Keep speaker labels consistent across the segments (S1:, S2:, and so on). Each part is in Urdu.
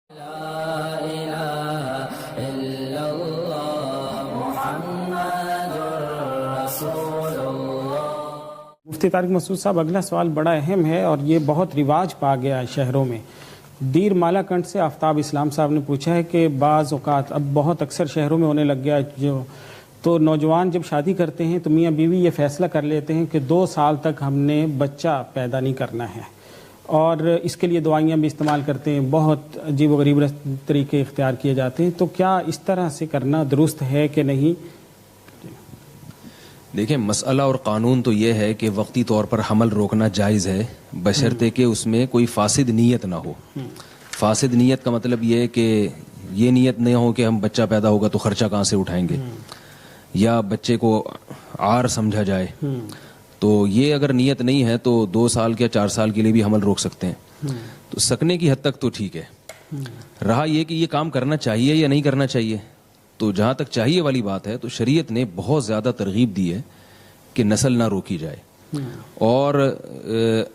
S1: مفتی طارق مسعود صاحب، اگلا سوال بڑا اہم ہے اور یہ بہت رواج پا گیا ہے شہروں میں۔ دیر مالا کنڈ سے آفتاب اسلام صاحب نے پوچھا ہے کہ بعض اوقات اب بہت اکثر شہروں میں ہونے لگ گیا تو نوجوان جب شادی کرتے ہیں تو میاں بیوی یہ فیصلہ کر لیتے ہیں کہ 2 سال تک ہم نے بچہ پیدا نہیں کرنا ہے، اور اس کے لیے دوائیاں بھی استعمال کرتے ہیں، بہت عجیب و غریب طریقے اختیار کیے جاتے ہیں، تو کیا اس طرح سے کرنا درست ہے کہ نہیں؟
S2: دیکھیں، مسئلہ اور قانون تو یہ ہے کہ وقتی طور پر حمل روکنا جائز ہے، بشرطے کہ اس میں کوئی فاسد نیت نہ ہو۔ فاسد نیت کا مطلب یہ ہے کہ یہ نیت نہیں ہو کہ ہم بچہ پیدا ہوگا تو خرچہ کہاں سے اٹھائیں گے، یا بچے کو عار سمجھا جائے۔ تو یہ اگر نیت نہیں ہے تو 2 سال یا 4 سال کے لیے بھی حمل روک سکتے ہیں، تو سکنے کی حد تک تو ٹھیک ہے۔ رہا یہ کہ یہ کام کرنا چاہیے یا نہیں کرنا چاہیے، تو جہاں تک چاہیے والی بات ہے تو شریعت نے بہت زیادہ ترغیب دی ہے کہ نسل نہ روکی جائے، اور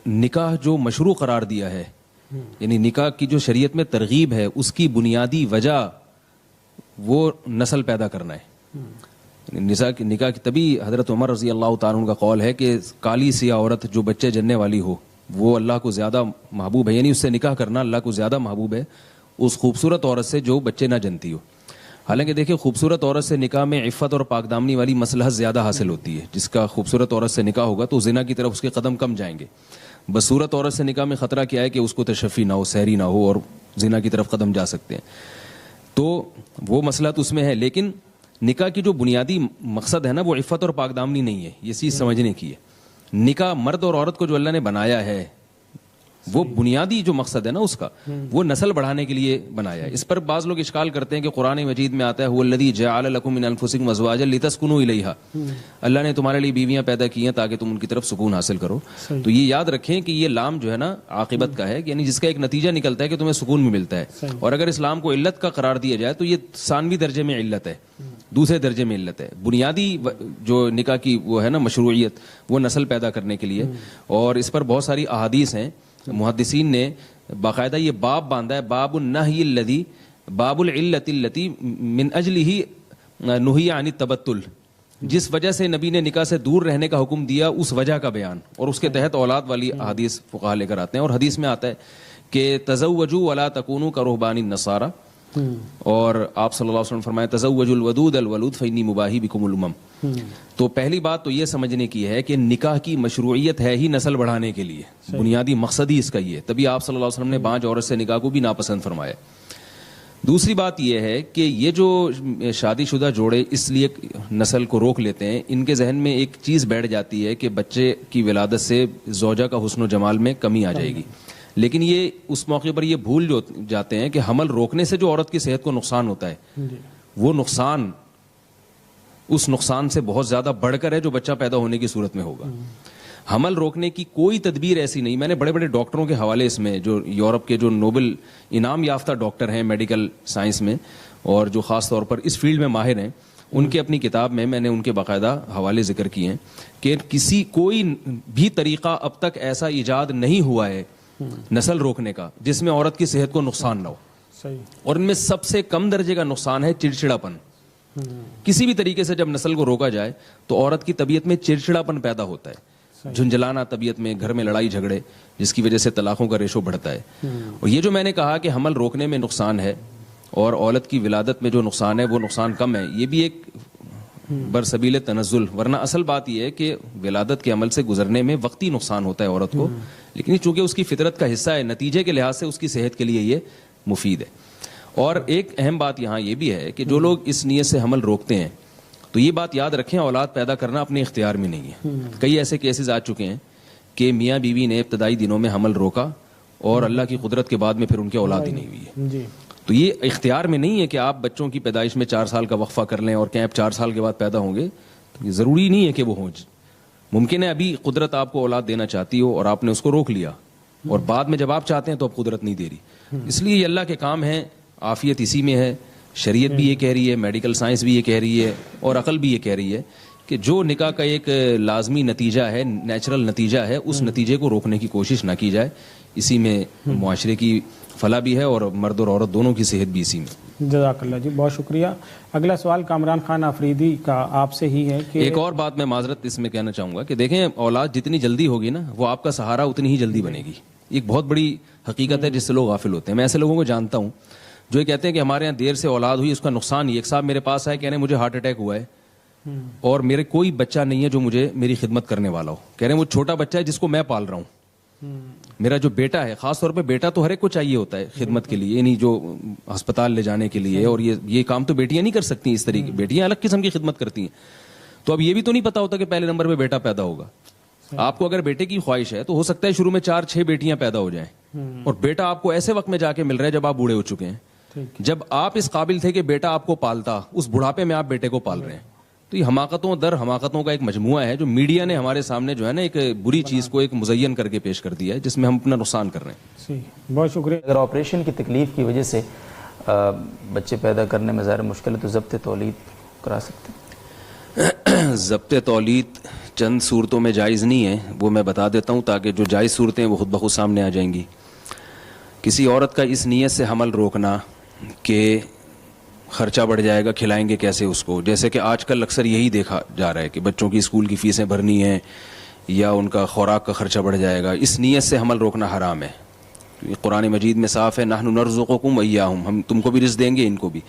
S2: نکاح جو مشروع قرار دیا ہے، یعنی نکاح کی جو شریعت میں ترغیب ہے، اس کی بنیادی وجہ وہ نسل پیدا کرنا ہے۔ نکاح کی تبھی حضرت عمر رضی اللہ تعالیٰ عنہ کا قول ہے کہ کالی سیاہ عورت جو بچے جننے والی ہو وہ اللہ کو زیادہ محبوب ہے، یعنی اس سے نکاح کرنا اللہ کو زیادہ محبوب ہے اس خوبصورت عورت سے جو بچے نہ جنتی ہو۔ حالانکہ دیکھیں، خوبصورت عورت سے نکاح میں عفت اور پاک دامنی والی مصلحت زیادہ حاصل ہوتی ہے۔ جس کا خوبصورت عورت سے نکاح ہوگا تو زنا کی طرف اس کے قدم کم جائیں گے۔ بدصورت عورت سے نکاح میں خطرہ کیا ہے کہ اس کو تشفی نہ ہو، سحری نہ ہو، اور زنا کی طرف قدم جا سکتے ہیں۔ تو وہ مصلحت اس میں ہے، لیکن نکاح کی جو بنیادی مقصد ہے نا، وہ عفت اور پاک دامنی نہیں ہے، یہ چیز سمجھنے کی ہے۔ نکاح مرد اور عورت کو جو اللہ نے بنایا ہے، وہ بنیادی جو مقصد ہے نا اس کا، وہ نسل بڑھانے کے لیے بنایا ہے۔ اس پر بعض لوگ اشکال کرتے ہیں کہ قرآن مجید میں آتا ہے هو الذی جعل لکم من انفسکم ازواجا لتسکنوا الیہا، اللہ نے تمہارے لیے بیویاں پیدا کی ہیں تاکہ تم ان کی طرف سکون حاصل کرو۔ تو یہ یاد رکھیں کہ یہ لام جو ہے نا عاقبت کا ہے، یعنی جس کا ایک نتیجہ نکلتا ہے کہ تمہیں سکون بھی ملتا ہے، اور اگر اسلام کو علت کا قرار دیا جائے تو یہ ثانوی درجے میں علت ہے، دوسرے درجے میں علت ہے۔ بنیادی جو نکاح کی وہ ہے نا مشروعیت، وہ نسل پیدا کرنے کے لیے، اور اس پر بہت ساری احادیث ہیں۔ محدثین نے باقاعدہ یہ باب باندھا ہے، باب النہی الذی باب العلت التی من اجلہ نہی عن التبتل، جس وجہ سے نبی نے نکاح سے دور رہنے کا حکم دیا اس وجہ کا بیان، اور اس کے تحت اولاد والی احادیث فقہا لے کر آتے ہیں۔ اور حدیث میں آتا ہے کہ تزوجوا ولا تکونوا کرہبان النصارى، اور آپ صلی اللہ علیہ وسلم فرمائے تزوجوا الودود الولود فانی مباہی بکم الامم۔ تو پہلی بات تو یہ سمجھنے کی ہے کہ نکاح کی مشروعیت ہے ہی نسل بڑھانے کے لیے، بنیادی مقصد ہی اس کا یہ ہے، تبھی آپ صلی اللہ علیہ وسلم نے بانج عورت سے نکاح کو بھی ناپسند فرمایا۔ دوسری بات یہ ہے کہ یہ جو شادی شدہ جوڑے اس لیے نسل کو روک لیتے ہیں، ان کے ذہن میں ایک چیز بیٹھ جاتی ہے کہ بچے کی ولادت سے زوجہ کا حسن و جمال میں کمی آ جائے گی، لیکن یہ اس موقع پر یہ بھول جاتے ہیں کہ حمل روکنے سے جو عورت کی صحت کو نقصان ہوتا ہے، وہ نقصان اس نقصان سے بہت زیادہ بڑھ کر ہے جو بچہ پیدا ہونے کی صورت میں ہوگا۔ حمل روکنے کی کوئی تدبیر ایسی نہیں، میں نے بڑے بڑے ڈاکٹروں کے حوالے اس میں، جو یورپ کے جو نوبل انعام یافتہ ڈاکٹر ہیں میڈیکل سائنس میں، اور جو خاص طور پر اس فیلڈ میں ماہر ہیں، ان کے اپنی کتاب میں نے ان کے باقاعدہ حوالے ذکر کیے ہیں کہ کوئی بھی طریقہ اب تک ایسا ایجاد نہیں ہوا ہے نسل روکنے کا جس میں عورت کی صحت کو نقصان نہ ہو، اور ان میں سب سے کم درجے کا نقصان ہے چڑچڑاپن۔ کسی بھی طریقے سے جب نسل کو روکا جائے تو عورت کی طبیعت میں چڑچڑاپن پیدا ہوتا ہے، جھنجھلانا طبیعت میں، گھر میں لڑائی جھگڑے، جس کی وجہ سے طلاقوں کا ریشو بڑھتا ہے۔ اور یہ جو میں نے کہا کہ حمل روکنے میں نقصان ہے اور عورت کی ولادت میں جو نقصان ہے وہ نقصان کم ہے، یہ بھی ایک برسبیل تنزل، ورنہ اصل بات یہ ہے کہ ولادت کے عمل سے گزرنے میں وقتی نقصان ہوتا ہے عورت کو، لیکن چونکہ اس کی فطرت کا حصہ ہے، نتیجے کے لحاظ سے اس کی صحت کے لیے یہ مفید ہے۔ اور ایک اہم بات یہاں یہ بھی ہے کہ جو لوگ اس نیت سے حمل روکتے ہیں تو یہ بات یاد رکھیں، اولاد پیدا کرنا اپنے اختیار میں نہیں ہے۔ کئی ایسے کیسز آ چکے ہیں کہ میاں بیوی نے ابتدائی دنوں میں حمل روکا اور اللہ کی قدرت کے بعد میں پھر ان کی اولاد ہی نہیں ہوئی ہے۔ تو یہ اختیار میں نہیں ہے کہ آپ بچوں کی پیدائش میں 4 سال کا وقفہ کر لیں اور کہیں 4 سال کے بعد پیدا ہوں گے، یہ ضروری نہیں ہے کہ وہ ہوں۔ ممکن ہے ابھی قدرت آپ کو اولاد دینا چاہتی ہو اور آپ نے اس کو روک لیا، اور بعد میں جب آپ چاہتے ہیں تو اب قدرت نہیں دے رہی۔ اس لیے یہ اللہ کے کام ہے، عافیت اسی میں ہے، شریعت بھی یہ کہہ رہی ہے، میڈیکل سائنس بھی یہ کہہ رہی ہے، اور عقل بھی یہ کہہ رہی ہے کہ جو نکاح کا ایک لازمی نتیجہ ہے، نیچرل نتیجہ ہے، اس نتیجے کو روکنے کی کوشش نہ کی جائے۔ اسی میں معاشرے کی فلاح بھی ہے اور مرد اور عورت دونوں کی صحت بھی اسی میں.
S1: جزاک اللہ جی، بہت شکریہ. اگلا سوال کامران خان آفریدی کا آپ سے ہی ہے کہ
S2: ایک اور بات میں معذرت اس میں کہنا چاہوں گا کہ دیکھیں اولاد جتنی جلدی ہوگی نا وہ آپ کا سہارا اتنی ہی جلدی بنے گی. ایک بہت بڑی حقیقت ہے جس سے لوگ غافل ہوتے ہیں. میں ایسے لوگوں کو جانتا ہوں جو یہ کہتے ہیں کہ ہمارے یہاں دیر سے اولاد ہوئی اس کا نقصان ہی. ایک صاحب میرے پاس آئے کہہ رہے ہیں مجھے ہارٹ اٹیک ہوا ہے اور میرے کوئی بچہ نہیں ہے جو مجھے میری خدمت کرنے والا ہو. کہہ رہے ہیں وہ چھوٹا بچہ ہے جس کو میں پال رہا ہوں. میرا جو بیٹا ہے، خاص طور پہ بیٹا تو ہر ایک کو چاہیے ہوتا ہے خدمت کے لیے، یعنی جو ہسپتال لے جانے کے لیے، اور یہ کام تو بیٹیاں نہیں کر سکتی اس طریقے. بیٹیاں الگ قسم کی خدمت کرتی ہیں. تو اب یہ بھی تو نہیں پتا ہوتا کہ پہلے نمبر پہ بیٹا پیدا ہوگا. آپ کو اگر بیٹے کی خواہش ہے تو ہو سکتا ہے شروع میں 4-6 بیٹیاں پیدا ہو جائیں اور بیٹا آپ کو ایسے وقت میں جا کے مل رہا ہے جب آپ بوڑھے ہو چکے ہیں. جب آپ اس قابل تھے کہ بیٹا آپ کو پالتا، اس بڑھاپے میں آپ بیٹے کو پال رہے ہیں. تو یہ حماقتوں در حماقتوں کا ایک مجموعہ ہے جو میڈیا نے ہمارے سامنے جو ہے نا ایک بری چیز کو ایک مزین کر کے پیش کر دیا ہے جس میں ہم اپنا نقصان کر رہے ہیں.
S1: بہت شکریہ.
S3: اگر آپریشن کی تکلیف کی وجہ سے بچے پیدا کرنے میں ظاہر مشکل ہے تو ضبط تولید کرا سکتے ہیں.
S2: ضبط تولید چند صورتوں میں جائز نہیں ہے، وہ میں بتا دیتا ہوں تاکہ جو جائز صورتیں وہ خود بخود سامنے آ جائیں گی. کسی عورت کا اس نیت سے حمل روکنا کہ خرچہ بڑھ جائے گا، کھلائیں گے کیسے اس کو. جیسے کہ آج کل اکثر یہی دیکھا جا رہا ہے کہ بچوں کی اسکول کی فیسیں بھرنی ہیں یا ان کا خوراک کا خرچہ بڑھ جائے گا. اس نیت سے حمل روکنا حرام ہے. قرآن مجید میں صاف ہے نحن نرزقکم وایاہم، ہم تم کو بھی رزق دیں گے ان کو بھی.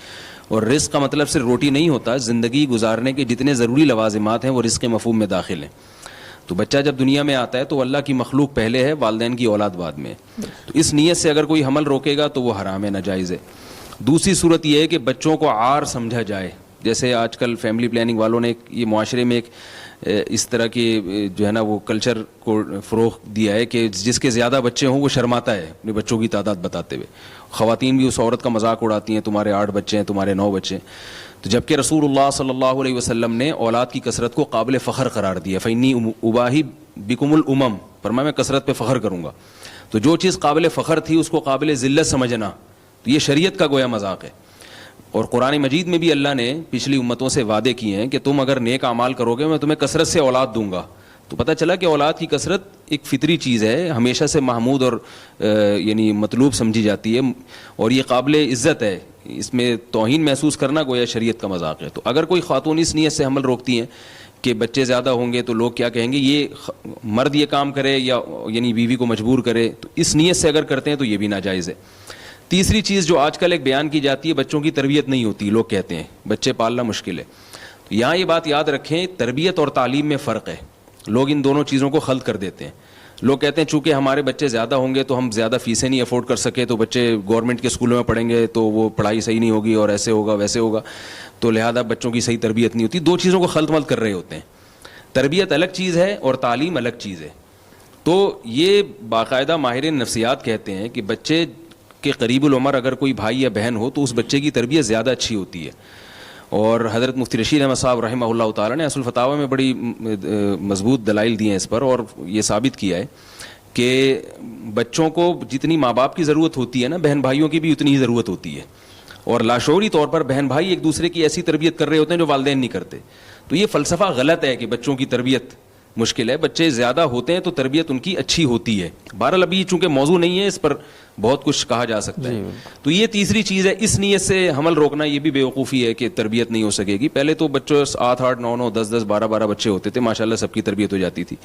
S2: اور رزق کا مطلب صرف روٹی نہیں ہوتا، زندگی گزارنے کے جتنے ضروری لوازمات ہیں وہ رزق کے مفہوم میں داخل ہیں. تو بچہ جب دنیا میں آتا ہے تو اللہ کی مخلوق پہلے ہے، والدین کی اولاد بعد میں. تو اس نیت سے اگر کوئی حمل روکے گا تو وہ حرام ہے، ناجائز ہے. دوسری صورت یہ ہے کہ بچوں کو عار سمجھا جائے. جیسے آج کل فیملی پلاننگ والوں نے یہ معاشرے میں ایک اس طرح کی جو ہے نا وہ کلچر کو فروغ دیا ہے کہ جس کے زیادہ بچے ہوں وہ شرماتا ہے اپنے بچوں کی تعداد بتاتے ہوئے. خواتین بھی اس عورت کا مذاق اڑاتی ہیں، تمہارے 8 بچے ہیں، تمہارے 9 بچے ہیں. تو جبکہ رسول اللہ صلی اللہ علیہ وسلم نے اولاد کی کثرت کو قابل فخر قرار دیا. فإنی أباہی بکم الامم، فرمایا میں کثرت پہ فخر کروں گا. تو جو چیز قابل فخر تھی اس کو قابل ذلت سمجھنا تو یہ شریعت کا گویا مذاق ہے. اور قرآن مجید میں بھی اللہ نے پچھلی امتوں سے وعدے کیے ہیں کہ تم اگر نیک اعمال کرو گے میں تمہیں کثرت سے اولاد دوں گا. تو پتہ چلا کہ اولاد کی کثرت ایک فطری چیز ہے، ہمیشہ سے محمود اور یعنی مطلوب سمجھی جاتی ہے اور یہ قابل عزت ہے. اس میں توہین محسوس کرنا گویا شریعت کا مذاق ہے. تو اگر کوئی خاتون اس نیت سے حمل روکتی ہیں کہ بچے زیادہ ہوں گے تو لوگ کیا کہیں گے، یہ مرد یہ کام کرے یا یعنی بیوی کو مجبور کرے، تو اس نیت سے اگر کرتے ہیں تو یہ بھی ناجائز ہے. تیسری چیز جو آج کل ایک بیان کی جاتی ہے، بچوں کی تربیت نہیں ہوتی. لوگ کہتے ہیں بچے پالنا مشکل ہے. تو یہاں یہ بات یاد رکھیں، تربیت اور تعلیم میں فرق ہے. لوگ ان دونوں چیزوں کو خلط کر دیتے ہیں. لوگ کہتے ہیں چونکہ ہمارے بچے زیادہ ہوں گے تو ہم زیادہ فیسیں نہیں افورڈ کر سکے تو بچے گورنمنٹ کے اسکولوں میں پڑھیں گے تو وہ پڑھائی صحیح نہیں ہوگی اور ایسے ہوگا ویسے ہوگا، تو لہذا بچوں کی صحیح تربیت نہیں ہوتی. دو چیزوں کو خلط ملط کر رہے ہوتے ہیں. تربیت الگ چیز ہے اور تعلیم الگ چیز ہے. تو یہ باقاعدہ ماہرین نفسیات کہتے ہیں کہ بچے کے قریب العمر اگر کوئی بھائی یا بہن ہو تو اس بچے کی تربیت زیادہ اچھی ہوتی ہے. اور حضرت مفتی رشید احمد صاحب رحمہ اللہ تعالیٰ نے اصل فتاوی میں بڑی مضبوط دلائل دی ہیں اس پر، اور یہ ثابت کیا ہے کہ بچوں کو جتنی ماں باپ کی ضرورت ہوتی ہے نا، بہن بھائیوں کی بھی اتنی ہی ضرورت ہوتی ہے. اور لاشعوری طور پر بہن بھائی ایک دوسرے کی ایسی تربیت کر رہے ہوتے ہیں جو والدین نہیں کرتے. تو یہ فلسفہ غلط ہے کہ بچوں کی تربیت مشکل ہے. بچے زیادہ ہوتے ہیں تو تربیت ان کی اچھی ہوتی ہے. بہرحال ابھی چونکہ موضوع نہیں ہے اس پر بہت کچھ کہا جا سکتا ہے. تو یہ تیسری چیز ہے. اس نیت سے حمل روکنا یہ بھی بیوقوفی ہے کہ تربیت نہیں ہو سکے گی. پہلے تو بچوں 8 8 9 9 10 10 12 12 بچے ہوتے تھے، ماشاءاللہ سب کی تربیت ہو جاتی تھی.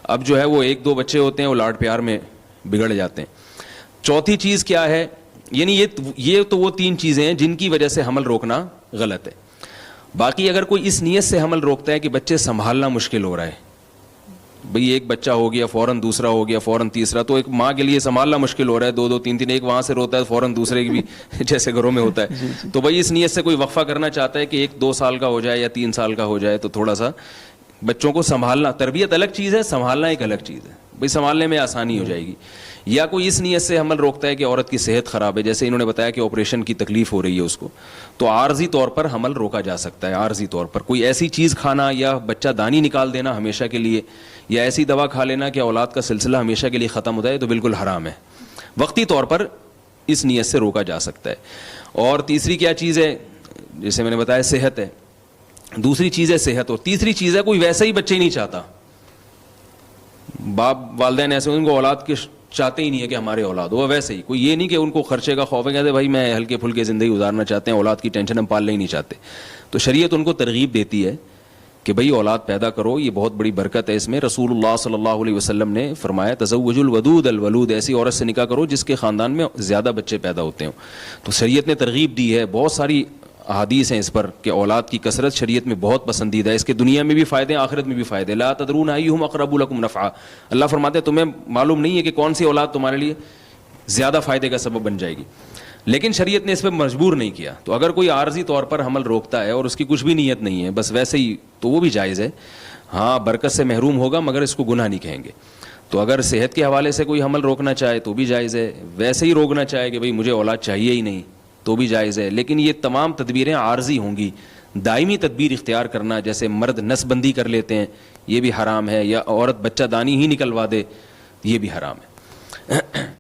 S2: اب جو ہے وہ 1 2 بچے ہوتے ہیں، وہ لاڈ پیار میں بگڑ جاتے ہیں. چوتھی چیز کیا ہے، یعنی یہ تو وہ 3 چیزیں ہیں جن کی وجہ سے حمل روکنا غلط ہے. باقی اگر کوئی اس نیت سے حمل روکتا ہے کہ بچے سنبھالنا مشکل ہو رہا ہے، بھئی ایک بچہ ہو گیا فوراً دوسرا ہو گیا فوراً تیسرا، تو ایک ماں کے لیے سنبھالنا مشکل ہو رہا ہے، 2 2 3 3 ایک وہاں سے روتا ہے فوراً دوسرے کی بھی جیسے گھروں میں ہوتا ہے. تو بھئی اس نیت سے کوئی وقفہ کرنا چاہتا ہے کہ 1 2 سال کا ہو جائے یا 3 سال کا ہو جائے تو تھوڑا سا بچوں کو سنبھالنا، تربیت الگ چیز ہے، سنبھالنا ایک الگ چیز ہے. بھئی سنبھالنے میں آسانی ہو جائے گی. یا کوئی اس نیت سے حمل روکتا ہے کہ عورت کی صحت خراب ہے، جیسے انہوں نے بتایا کہ آپریشن کی تکلیف ہو رہی ہے اس کو، تو عارضی طور پر حمل روکا جا سکتا ہے. عارضی طور پر کوئی ایسی چیز کھانا یا بچہ دانی نکال دینا ہمیشہ کے لیے، یا ایسی دوا کھا لینا کہ اولاد کا سلسلہ ہمیشہ کے لیے ختم ہو جائے، تو بالکل حرام ہے. وقتی طور پر اس نیت سے روکا جا سکتا ہے. اور تیسری کیا چیز ہے، جیسے میں نے بتایا صحت ہے. دوسری چیز ہے صحت، اور تیسری چیز ہے کوئی ویسا ہی بچے ہی نہیں چاہتا. باپ والدین ایسے ان کو اولاد کے چاہتے ہی نہیں ہے کہ ہمارے اولاد ہو. ویسے ہی کوئی یہ نہیں کہ ان کو خرچے کا خوف ہے, کہتے بھائی میں ہلکے پھلکے زندگی گزارنا چاہتے ہیں, اولاد کی ٹینشن ہم پالنا ہی نہیں چاہتے. تو شریعت ان کو ترغیب دیتی ہے کہ بھئی اولاد پیدا کرو, یہ بہت بڑی برکت ہے اس میں. رسول اللہ صلی اللہ علیہ وسلم نے فرمایا تزوج الودود الولود, ایسی عورت سے نکاح کرو جس کے خاندان میں زیادہ بچے پیدا ہوتے ہوں. تو شریعت نے ترغیب دی ہے, بہت ساری احادیث ہیں اس پر کہ اولاد کی کثرت شریعت میں بہت پسندیدہ ہے. اس کے دنیا میں بھی فائدے ہیں, آخرت میں بھی فائدے. لا تدرون ایہم اقرب لکم نفعا, اللہ فرماتے ہیں تمہیں معلوم نہیں ہے کہ کون سی اولاد تمہارے لیے زیادہ فائدے کا سبب بن جائے گی. لیکن شریعت نے اس پہ مجبور نہیں کیا. تو اگر کوئی عارضی طور پر حمل روکتا ہے اور اس کی کچھ بھی نیت نہیں ہے, بس ویسے ہی, تو وہ بھی جائز ہے. ہاں برکت سے محروم ہوگا مگر اس کو گناہ نہیں کہیں گے. تو اگر صحت کے حوالے سے کوئی حمل روکنا چاہے تو بھی جائز ہے, ویسے ہی روکنا چاہے کہ بھئی مجھے اولاد چاہیے ہی نہیں تو بھی جائز ہے. لیکن یہ تمام تدبیریں عارضی ہوں گی. دائمی تدبیر اختیار کرنا, جیسے مرد نس بندی کر لیتے ہیں, یہ بھی حرام ہے, یا عورت بچہ دانی ہی نکلوا دے, یہ بھی حرام ہے.